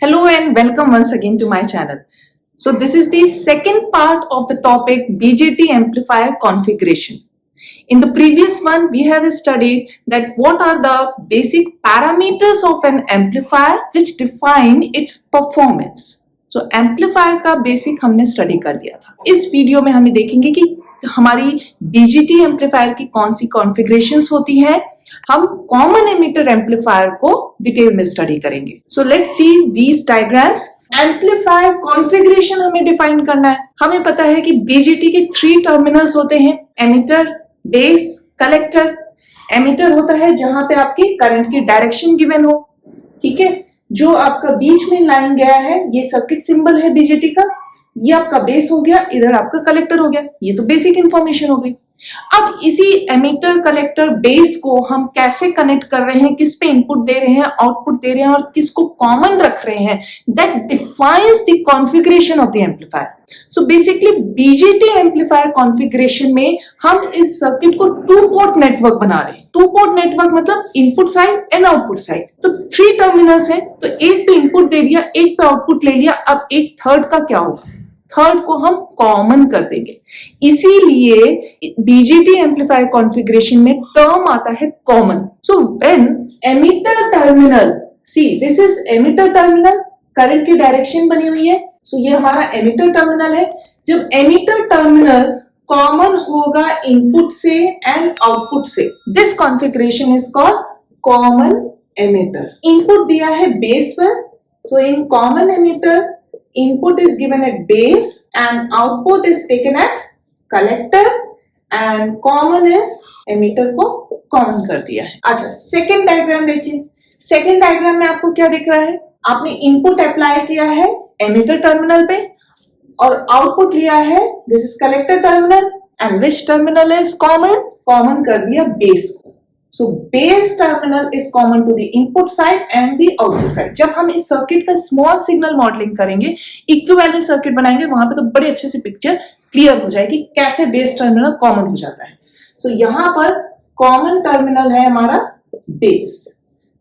Hello and welcome once again to my channel. So this is the second part of the topic BJT amplifier configuration. In the previous one, we have studied that what are the basic parameters of an amplifier which define its performance. So amplifier का basic हमने study कर लिया था. इस video में हम देखेंगे कि हमारी BJT एम्पलीफायर की कौन सी कॉन्फ़िगरेशंस होती हैं. हम कॉमन एमिटर एम्पलीफायर को डिटेल में स्टडी करेंगे. So let's see these diagrams. Amplifier configuration हमें डिफाइन करना है. हमें पता है कि बीजेटी के 3 टर्मिनल्स होते हैं, एमिटर, बेस, कलेक्टर. एमिटर होता है जहां पे आपकी करंट की डायरेक्शन गिवन हो, ठीक है. जो आपका बीच में लाइन गया है ये सर्किट सिंबल है बीजेटी का. ये आपका बेस हो गया, इधर आपका कलेक्टर हो गया. ये तो बेसिक इंफॉर्मेशन हो गई. अब इसी एमिटर, कलेक्टर, बेस को हम कैसे कनेक्ट कर रहे हैं, किस पे इनपुट दे रहे हैं, आउटपुट दे रहे हैं और किसको कॉमन रख रहे हैं, that defines the configuration of the amplifier. So basically BJT amplifier configuration में हम इस सर्किट को 2 पोर्ट नेटवर्क बना रहे हैं. 2 पोर्ट नेटवर्क मतलब input side and output side. तो 3 टर्मिनल्स हैं, तो एक पे इनपुट दे दिया, एक पे आउटपुट ले लिया. अब एक थर्ड का क्या होगा? थर्ड को हम कॉमन कर देंगे. इसीलिए बीजेटी एम्पलीफायर कॉन्फ़िगरेशन में टर्म आता है common. So when emitter terminal, see this is emitter terminal, current की डायरेक्शन बनी हुई है. सो ये हमारा एमिटर टर्मिनल है. जब एमिटर टर्मिनल कॉमन होगा इनपुट से एंड आउटपुट से, this configuration is called common emitter. Input दिया है बेस पर. So in common emitter input is given at base and output is taken at collector and common is emitter को common कर दिया है. अच्छा, सेकेंड डायग्राम देखिए. सेकेंड डायग्राम में आपको क्या दिख रहा है? आपने इनपुट अप्लाई किया है एमिटर टर्मिनल पे और आउटपुट लिया है, this is collector terminal and which terminal is common? Common कर दिया बेस को. So base terminal is common to the input side and the output side. जब हम इस सर्किट का स्मॉल सिग्नल मॉडलिंग करेंगे, इक्विवेलेंट सर्किट बनाएंगे, वहां पे तो बड़े अच्छे से पिक्चर क्लियर हो जाएगी कैसे बेस टर्मिनल कॉमन हो जाता है. So यहाँ पर कॉमन टर्मिनल है हमारा base.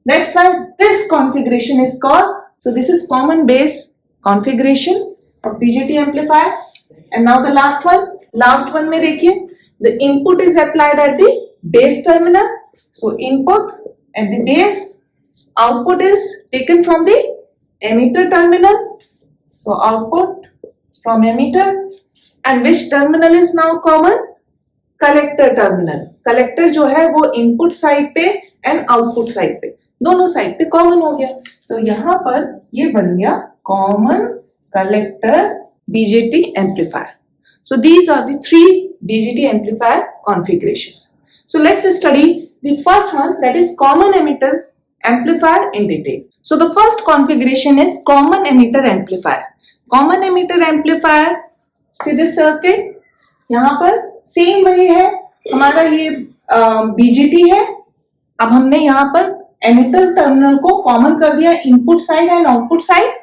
That's why this configuration is called. So this is common base configuration of BJT amplifier. And now the last one. Last one में देखिए, the input is applied at the base terminal. So input at the base, output is taken from the emitter terminal. So output from emitter, and which terminal is now common? Collector terminal. Collector जो है वो input side पे and output side पे, दोनों side पे common हो गया. So यहाँ पर ये बन गया common collector BJT amplifier. So these are the 3 BJT amplifier configurations. So let's study the first one, that is common emitter amplifier in detail. So the first configuration is common emitter amplifier. Common emitter amplifier, see this circuit, यहाँ पर same वही है, हमारा ये BJT है. अब हमने यहाँ पर एमिटर टर्मिनल को कॉमन कर दिया input side and output side.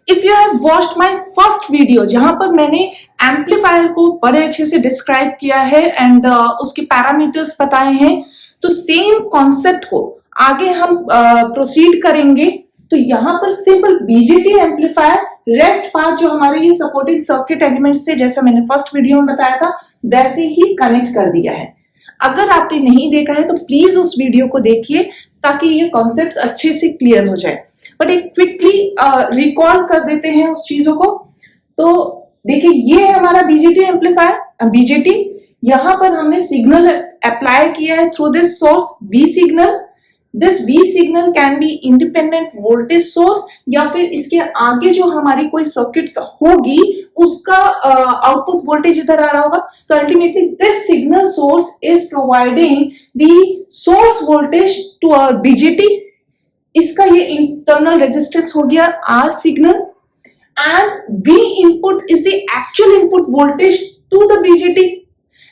If you have watched my first video, जहां पर मैंने एम्पलीफायर को बड़े अच्छे से डिस्क्राइब किया है एंड उसके पैरामीटर्स बताए हैं, तो सेम कॉन्सेप्ट को आगे हम प्रोसीड करेंगे. तो यहाँ पर simple BJT amplifier rest part जो हमारे ये सपोर्टिंग सर्किट एलिमेंट्स थे, जैसा मैंने फर्स्ट वीडियो में बताया था, वैसे ही कनेक्ट कर दिया है. अगर आपने नहीं देखा है तो प्लीज उस वीडियो को देखिए ताकि ये कॉन्सेप्ट अच्छे से क्लियर हो जाए. बट एक क्विकली रिकॉल कर देते हैं उस चीजों को. तो देखिए, ये है हमारा बीजेटी एम्पलीफायर. बीजेटी, यहां पर हमने सिग्नल अप्लाई किया है through this source V signal. This V signal can be independent voltage source, या फिर इसके आगे जो हमारी कोई सर्किट होगी उसका आउटपुट वोल्टेज इधर आ रहा होगा. तो ultimately this signal source is providing the source voltage to our BJT. इसका ये इंटरनल रेजिस्टेंस हो गया R signal and V input is the actual input voltage to the BJT.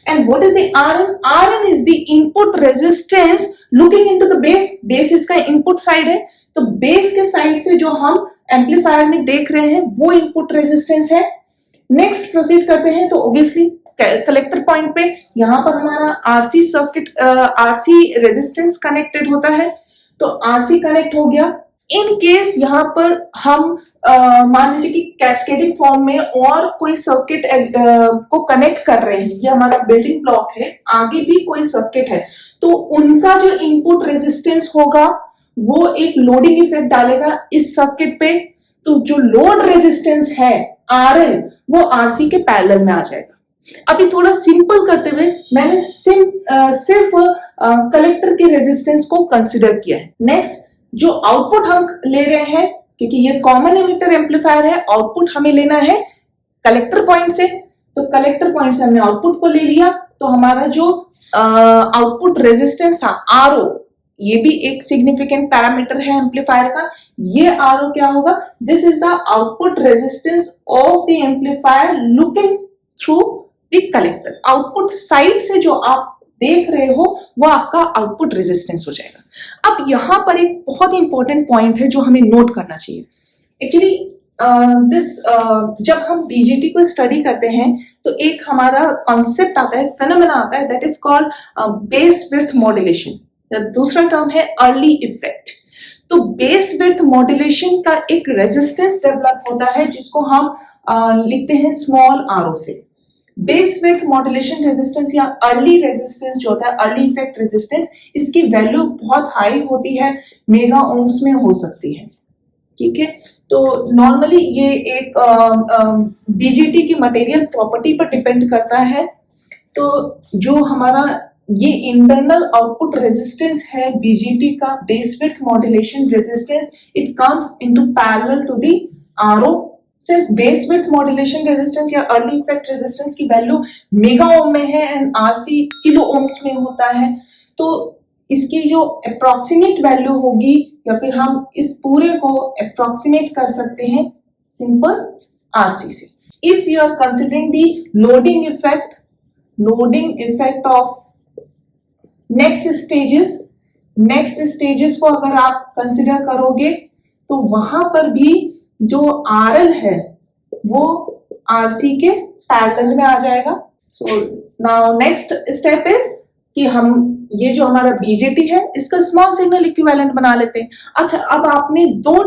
And what is the RN? RN is the input resistance looking into the base. Base इसका input side है, तो base के side से जो हम amplifier में देख रहे हैं वो input resistance है. नेक्स्ट प्रोसीड करते हैं. तो ऑब्वियसली कलेक्टर पॉइंट पे यहाँ पर हमारा RC circuit, RC resistance connected होता है. तो RC कनेक्ट हो गया इन केस यहाँ पर हम मान लीजिए कि कैस्केडिंग फॉर्म में और कोई सर्किट को कनेक्ट कर रहे हैं, ये हमारा बिल्डिंग ब्लॉक है, आगे भी कोई सर्किट है, तो उनका जो इनपुट रेजिस्टेंस होगा वो एक लोडिंग इफेक्ट डालेगा इस सर्किट पे। तो जो लोड रेजिस्टेंस है RL वो RC के पैरेलल में आ जाएगा। अभी थोड़ा सिंपल करते हुए मैंने सिर्फ कलेक्टर के रेजिस्टेंस को कंसिडर किया है। नेक्स्ट जो आउटपुट हम ले रहे हैं, क्योंकि ये कॉमन एमिटर एम्पलीफायर है, आउटपुट हमें लेना है कलेक्टर पॉइंट से, तो कलेक्टर पॉइंट से हमने आउटपुट को ले लिया, तो हमारा जो आउटपुट रेजिस्टेंस था RO, ये भी एक सिग्निफिकेंट पैरामीटर है एम्पलीफायर का। ये RO क्या होगा? This is the output resistance of the amplifier looking through the collector. Output side से जो आप देख रहे हो वो आपका आउटपुट रेजिस्टेंस हो जाएगा। अब यहां पर एक बहुत ही इंपॉर्टेंट पॉइंट है जो हमें नोट करना चाहिए। एक्चुअली जब हम बीजेटी को स्टडी करते हैं तो एक हमारा कॉन्सेप्ट आता है, फेनोमेना आता है, that is called base width modulation. दूसरा टर्म है अर्ली इफेक्ट। तो बेस विड्थ मॉड्यूलेशन का एक रेजिस्टेंस डेवलप होता है जिसको हम लिखते हैं स्मॉल RO से। बेस विड्थ मॉड्यूलेशन रेजिस्टेंस या अर्ली रेजिस्टेंस जो होता है, अर्ली इफेक्ट रेजिस्टेंस, इसकी वैल्यू बहुत हाई होती है, मेगा ओम्स में हो सकती है। ठीक है, तो नॉर्मली ये एक बीजेटी की मटेरियल प्रॉपर्टी पर डिपेंड करता है। तो जो हमारा ये इंटरनल आउटपुट रेजिस्टेंस है बीजेटी का, base width modulation resistance, it comes into parallel to the RO। Since base width modulation resistance या अर्ली इफेक्ट रेजिस्टेंस की वैल्यू मेगा ओम में है एंड RC किलो ओम्स में होता है, तो इसकी जो अप्रोक्सीमेट वैल्यू होगी, या फिर हम इस पूरे को अप्रोक्सीमेट कर सकते हैं सिंपल RC से। If you are considering the loading effect of next stages को अगर आप कंसिडर करोगे तो वहां पर भी जो RL है वो RC के पैरेलल में आ जाएगा। So now next step is कि हम ये जो हमारा बीजेटी है इसका स्मॉल सिग्नल इक्विवेलेंट बना लेते हैं। अच्छा, अब आपने दो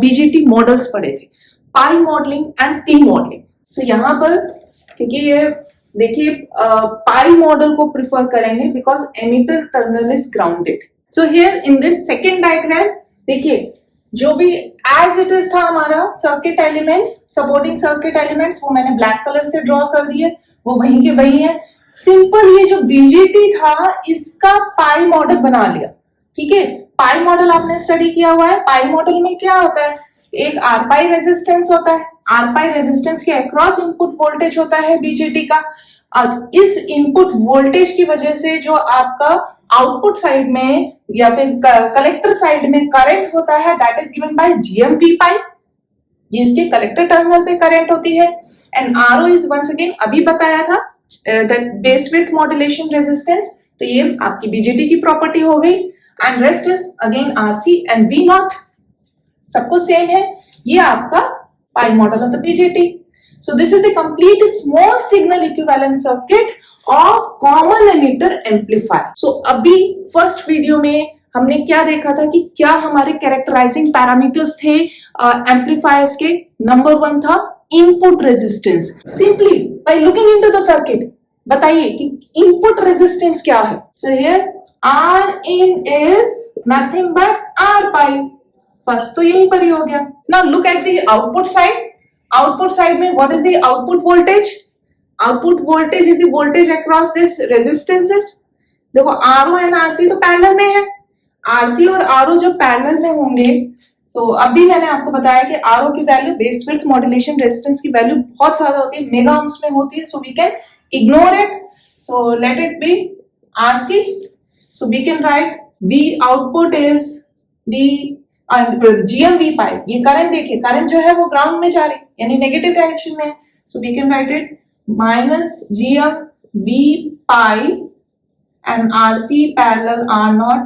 बीजेटी मॉडल्स पढ़े थे, पाई मॉडलिंग एंड टी मॉडलिंग। सो यहाँ पर क्योंकि ये देखिए पाई मॉडल को प्रिफर करेंगे because emitter terminal is grounded. So here in this second diagram देखिए जो भी एज इट इज था हमारा circuit elements, supporting circuit elements, वो मैंने ब्लैक कलर से ड्रॉ कर दिए, वो वहीं के वहीं है। सिंपल ये जो बीजेटी था इसका पाई मॉडल बना लिया। ठीक है, पाई मॉडल आपने स्टडी किया हुआ है। पाई मॉडल में क्या होता है, एक आर पाई रेजिस्टेंस होता है, आर पाई रेजिस्टेंस के अक्रॉस इनपुट वोल्टेज होता है बीजेटी का। इस इनपुट वोल्टेज की वजह से जो आपका आउटपुट साइड में या फिर कलेक्टर साइड में करंट होता है that is given by GMV pi, ये इसके कलेक्टर टर्मिनल पे करंट होती है। And RO is once again अभी बताया था that base width modulation resistance, तो ये आपकी बीजेटी की प्रॉपर्टी हो गई। And rest is again RC and V0 सब कुछ सेम है। ये आपका pi model of the BJT. So this is the complete small signal equivalent circuit of common emitter amplifier. So अभी फर्स्ट वीडियो में हमने क्या देखा था कि क्या हमारे कैरेक्टराइजिंग पैरामीटर्स थे एम्पलीफायर्स के। नंबर 1 था input resistance. Simply by looking into the circuit बताइए कि इनपुट रेजिस्टेंस क्या है। So here Rin is nothing but R pi। First तो यहीं पर ही हो गया। Now look at the output side। Output side में what is the output voltage? Output voltage is the voltage across this resistances. देखो RO and RC तो parallel में है, RC और RO जब पैरेलल में होंगे तो अभी मैंने आपको बताया कि RO की value base width modulation resistance की वैल्यू बहुत ज्यादा होती है, मेगा ओम्स में होती है, so we can ignore it. So let it be RC। So we can write V output is the GMV pi. ये करंट देखिए, करंट जो है वो ग्राउंड में जा रही यानी नेगेटिव डायरेक्शन में है, so we can write it minus GMV pi and RC parallel R0,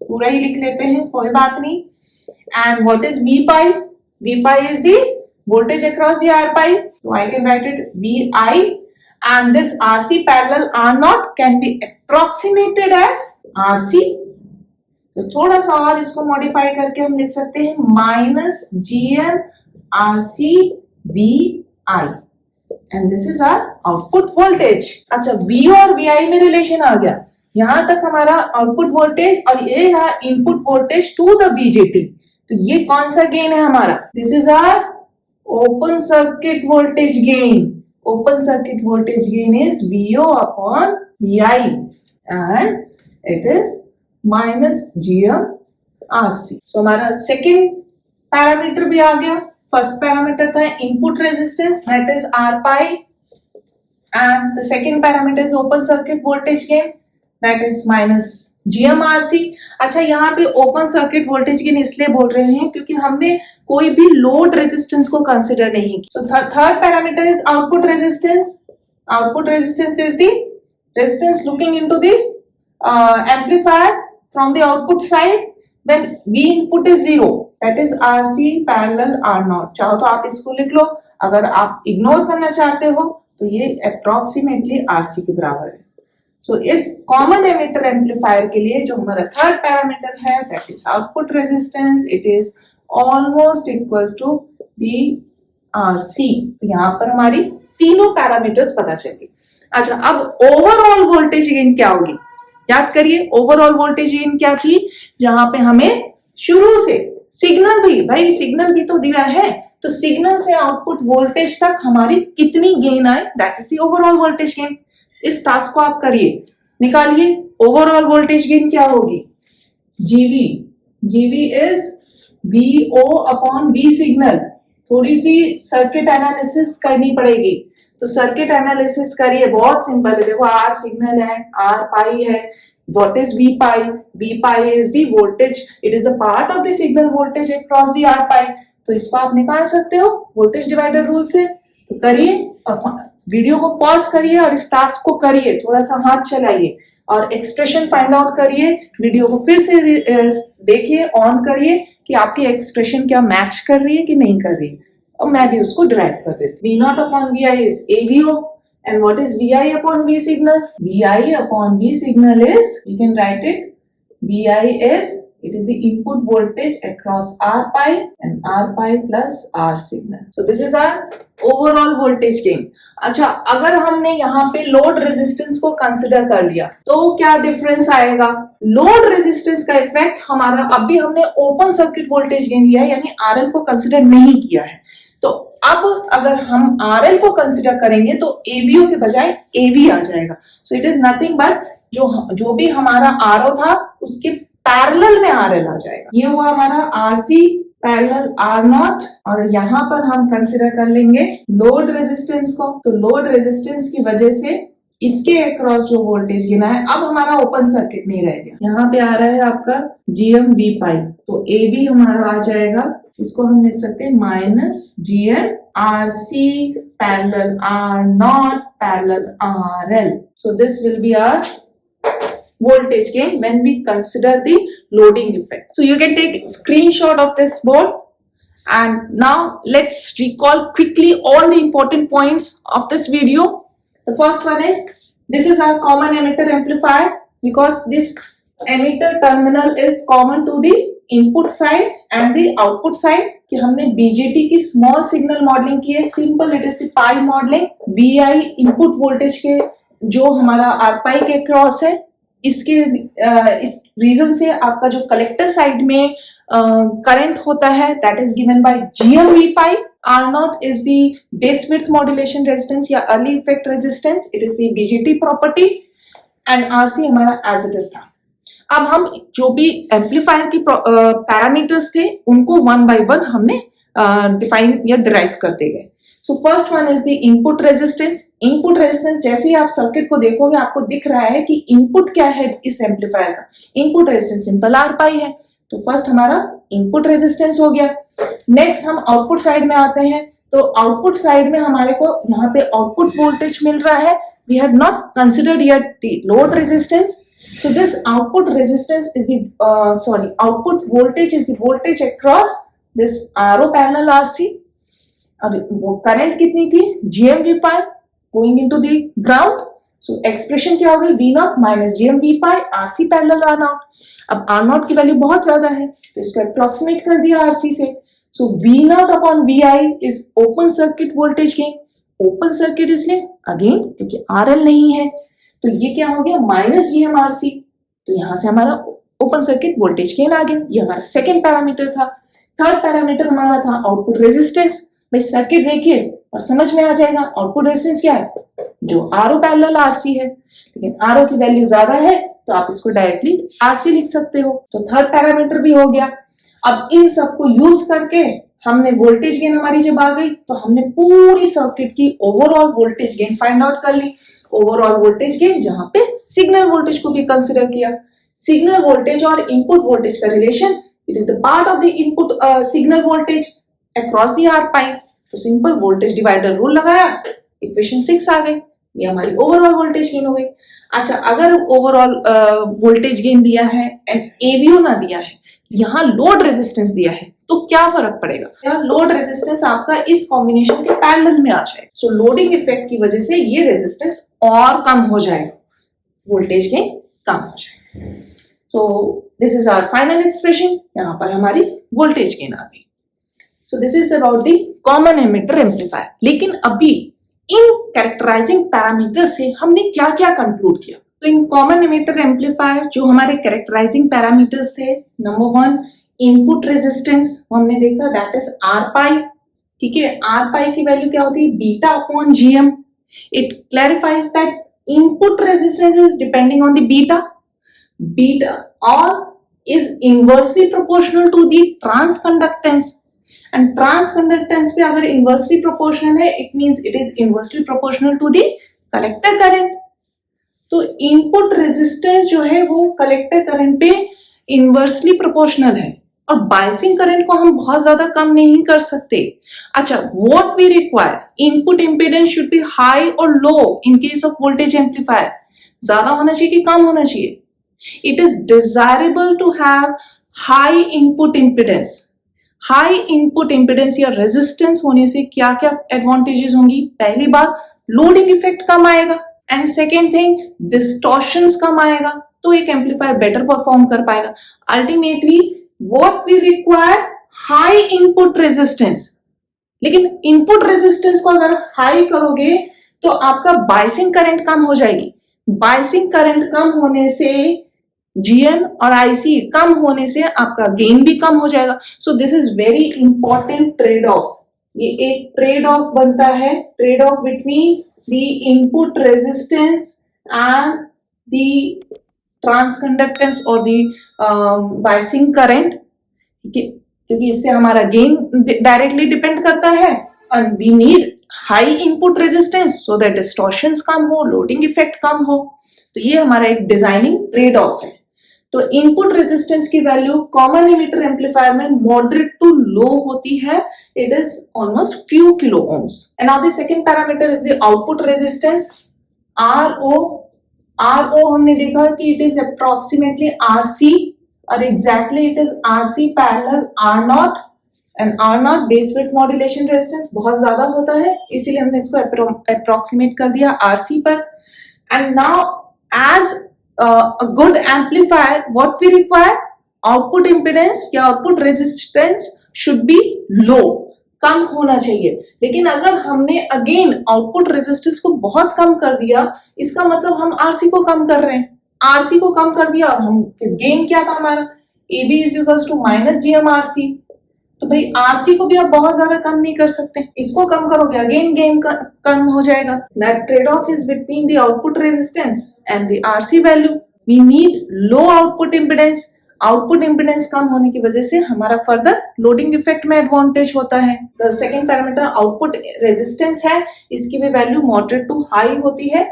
पूरा ही लिख लेते हैं कोई बात नहीं। And what is V pi? V pi is the voltage across the R pi, so I can write it VI and this RC parallel R0 can be approximated as RC। तो थोड़ा सा और इसको मॉडिफाई करके हम लिख सकते हैं minus GM RC VI and this is our output voltage. अच्छा, V और VI में रिलेशन आ गया, यहां तक हमारा आउटपुट वोल्टेज और ये है input voltage to the BJT। तो ये कौन सा गेन है हमारा? This is our open circuit voltage gain. Open circuit voltage gain is VO upon VI and it is minus GM RC। So हमारा सेकेंड पैरामीटर भी आ गया। फर्स्ट पैरामीटर था input resistance, that is R pi, and the second parameter is open circuit voltage gain, that is minus GM RC। अच्छा, यहाँ पे open circuit voltage gain इसलिए बोल रहे हैं क्योंकि हमने कोई भी लोड रेजिस्टेंस को कंसिडर नहीं किया। So third parameter is output resistance. Output resistance is the resistance looking into the amplifier from the output side when V input is 0, that is RC parallel R0। चाहो तो आप इसको लिख लो, अगर आप इग्नोर करना चाहते हो तो ये अप्रोक्सीमेटली RC के बराबर है। सो इस कॉमन एमिटर एम्पलीफायर के लिए जो हमारा थर्ड पैरामीटर है that is output resistance, it is almost equals to the RC। यहाँ पर हमारी तीनों पैरामीटर्स पता चल गए। अच्छा, अब ओवरऑल वोल्टेज गेन क्या होगी? याद करिए, ओवरऑल वोल्टेज गेन क्या थी? जहां पे हमें शुरू से सिग्नल भी, भाई सिग्नल भी तो दिया है, तो सिग्नल से आउटपुट वोल्टेज तक हमारी कितनी गेन आए, that is the overall voltage gain. इस टास्क को आप करिए, निकालिए ओवरऑल वोल्टेज गेन क्या होगी। जीवी is VO upon V signal. थोड़ी सी सर्किट एनालिसिस करनी पड़ेगी, तो सर्किट एनालिसिस करिए, बहुत सिंपल है। देखो R सिग्नल है, R पाई है, what is V pi? V pi is the voltage, it is the part of the signal voltage across the R pi। तो इसको आप निकाल सकते हो वोल्टेज डिवाइडर रूल से। तो करिए और वीडियो को पॉज करिए और इस टास्क को करिए, थोड़ा सा हाथ चलाइए और एक्सप्रेशन फाइंड आउट करिए। वीडियो को फिर से देखिए, ऑन करिए कि आपकी एक्सप्रेशन क्या मैच कर रही है कि नहीं कर रही है, और मैं भी उसको ड्राइव कर देती हूँ। V0 upon VI is AVO, and what is VI upon V signal? VI upon V signal is, we can write it, VI is, it is the input voltage across R pi and R pi plus R signal। So this is our overall voltage gain। अच्छा, अगर हमने यहाँ पे load resistance को consider कर लिया तो क्या डिफरेंस आएगा? लोड रेजिस्टेंस का इफेक्ट हमारा, अभी हमने ओपन सर्किट वोल्टेज गेन लिया है, यानी RL को कंसिडर नहीं किया है। तो अब अगर हम RL को कंसिडर करेंगे तो AVO के बजाय AV आ जाएगा। So it is nothing but जो भी हमारा RO था उसके पैरेलल में RL आ जाएगा। ये हुआ हमारा RC पैरेलल R0, और यहाँ पर हम कंसिडर कर लेंगे लोड रेजिस्टेंस को। तो लोड रेजिस्टेंस की वजह से इसके अक्रॉस जो वोल्टेज गिना है, अब हमारा ओपन सर्किट नहीं रह गया। यहाँ पे आ रहा है आपका GM V pi, तो AB हमारा आ जाएगा, इसको हम लिख सकते हैं minus GM RC parallel R0 parallel RL। So this will be our voltage gain when we consider the loading effect। So you can take screenshot of this board, and now let's recall quickly all the important points of this video। The first one is, this is our common emitter amplifier because this emitter terminal is common to the input side and the output side। कि हमने BJT की small signal modelling की है, simple, it is the pi modelling. VI input voltage के जो हमारा R pi के cross है, इसके इस रीजन से आपका जो कलेक्टर साइड में करंट होता है that is given bye GM V pi। R0 is the base width modulation resistance या early effect resistance, it is the BJT property, and RC हमारा as it is था। अब हम जो भी एम्पलीफायर की पैरामीटर्स थे उनको वन बाय वन हमने डिफाइन या डिराइव करते गए। So first one is the input resistance. Input resistance, जैसे ही आप सर्किट को देखोगे आपको दिख रहा है कि इनपुट क्या है इस एम्पलीफायर का। Input resistance simple R pi है, तो फर्स्ट हमारा इनपुट रेजिस्टेंस हो गया। नेक्स्ट हम आउटपुट साइड में आते हैं, तो आउटपुट साइड में हमारे को यहाँ पे आउटपुट वोल्टेज मिल रहा है। We have not considered yet the load resistance। So this output resistance is the output voltage is the voltage across this RO parallel RC। और वो करंट कितनी थी? GM V pi going into the ground, so expression क्या हो गई, V naught minus G M V pi RC parallel R naught. अब R naught की value बहुत ज्यादा है तो इसको अप्रोक्सीमेट कर दिया आरसी से। So V naught upon V I is open circuit voltage gain. Open circuit इसलिए अगेन क्योंकि आरएल नहीं है, तो ये क्या हो गया minus G M R C. तो यहां से हमारा ओपन सर्किट वोल्टेज गेन आ गया। ये हमारा सेकेंड पैरामीटर था। थर्ड पैरामीटर हमारा था आउटपुट रेजिस्टेंस। भाई सर्किट देखिए और समझ में आ जाएगा आउटपुट रेजिस्टेंस क्या है, जो आर ओ पैरेलल आरसी है, लेकिन आर ओ की वैल्यू ज्यादा है तो आप इसको डायरेक्टली आरसी लिख सकते हो। तो थर्ड पैरामीटर भी हो गया। अब इन सबको यूज करके हमने वोल्टेज गेन हमारी जब आ गई तो हमने पूरी सर्किट की overall voltage gain find out कर ली। ओवरऑल वोल्टेज गेन जहां पे सिग्नल वोल्टेज को भी कंसिडर किया। सिग्नल वोल्टेज और इनपुट वोल्टेज का relation, it is the part of the input signal voltage across the R pi. तो सिंपल वोल्टेज डिवाइडर रूल लगाया, इक्वेशन 6 आ गई। ये हमारी ओवरऑल वोल्टेज गेन हो गई। अच्छा, अगर ओवरऑल वोल्टेज गेन दिया है एंड एवीओ ना दिया है, यहाँ लोड रेजिस्टेंस दिया है, तो क्या फर्क पड़ेगा, यहाँ लोड रेजिस्टेंस आपका इस कॉम्बिनेशन के पैरेलल में आ जाए। सो लोडिंग इफेक्ट की वजह से ये रेजिस्टेंस और कम हो जाएगा, वोल्टेज गेन कम हो जाएगा। So this is our final expression. यहाँ पर हमारी वोल्टेज गेन आ गई। So this is about the common emitter amplifier. लेकिन अभी इन कैरेक्टराइजिंग पैरामीटर से हमने क्या क्या कंक्लूड किया। तो इन कॉमन एमिटर एम्पलीफायर जो हमारे कैरेक्टराइजिंग पैरामीटर्स थे, नंबर 1 इनपुट रेजिस्टेंस हमने देखा, दैट इज आर पाई। ठीक है, आर पाई की वैल्यू क्या होती है, beta upon GM. It clarifies that input resistance is depending on the beta और is inversely proportional to the transconductance. And transconductance पे अगर इनवर्सली प्रोपोर्शनल है, it means it is inversely proportional to the collector current. तो input resistance जो है वो collector current पे inversely proportional है और बायसिंग करंट को हम बहुत ज्यादा कम नहीं कर सकते। अच्छा, what we require, input impedance should be high और low in case of voltage amplifier. ज्यादा होना चाहिए कि कम होना चाहिए? It is desirable to have high input impedance. High input impedance या रेजिस्टेंस होने से क्या क्या एडवांटेजेस होंगी? पहली बात, लोडिंग इफेक्ट कम आएगा, एंड सेकेंड थिंग, डिस्टॉर्शंस कम आएगा, तो एक एम्पलीफायर बेटर परफॉर्म कर पाएगा। Ultimately what we require, high input resistance. लेकिन इनपुट रेजिस्टेंस को अगर हाई करोगे तो आपका बायसिंग करंट कम हो जाएगी। बायसिंग करंट कम होने से जीएम और आईसी कम होने से आपका गेन भी कम हो जाएगा। So this is very important trade off. ये एक ट्रेड ऑफ बनता है, trade off between the input resistance and the transconductance और द बायसिंग करंट। ठीक है, क्योंकि इससे हमारा गेन डायरेक्टली डिपेंड करता है और we need high input resistance so that distortions कम हो, लोडिंग इफेक्ट कम हो। तो ये हमारा एक डिजाइनिंग ट्रेड ऑफ है। तो इनपुट रेजिस्टेंस की वैल्यू कॉमन एमिटर एम्पलीफायर में मॉडरेट टू लो होती है, it is almost few kilo ohms. And now the second parameter is the output resistance, RO हमने देखा कि इट इज अप्रोक्सीमेटली आरसी और exactly it is RC parallel R naught. And R naught base width modulation resistance बहुत ज्यादा होता है, इसीलिए हमने इसको अप्रोक्सीमेट कर दिया आरसी पर। And now as a good amplifier, what we require, output impedance या output resistance should be low, कम होना चाहिए। लेकिन अगर हमने अगेन आउटपुट रेजिस्टेंस को बहुत कम कर दिया, इसका मतलब हम आरसी को कम कर रहे हैं। आरसी को कम कर दिया और हम गेन क्या था हमारा, AB is equals to minus GM RC. तो भाई आरसी को भी आप बहुत ज्यादा कम नहीं कर सकते, इसको कम करोगे अगेन गेन कम हो जाएगा। That trade off is between the output resistance and the RC value. We need low output impedance. Output impedance कम होने की वजह से हमारा फर्दर लोडिंग इफेक्ट में एडवांटेज होता है। The second parameter output resistance है, इसकी भी वैल्यू मॉडरेट टू हाई होती है,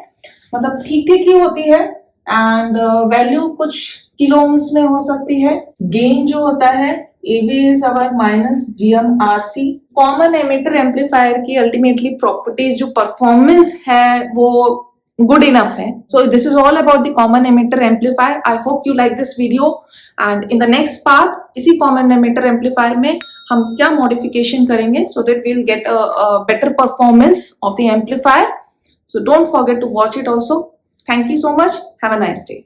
मतलब ठीक ठीक ही होती है। एंड वैल्यू कुछ किलो ओम्स में हो सकती है। गेन जो होता है AB is our minus GMRC। Common emitter amplifier की अल्टीमेटली प्रॉपर्टीज जो परफॉर्मेंस है वो गुड इनफ है। So this is all about the common emitter amplifier. I hope you like this video and in the next part इसी common emitter amplifier में हम क्या modification करेंगे so that we will get a better performance of the amplifier. So don't forget to watch it also. Thank you so much. Have a nice day.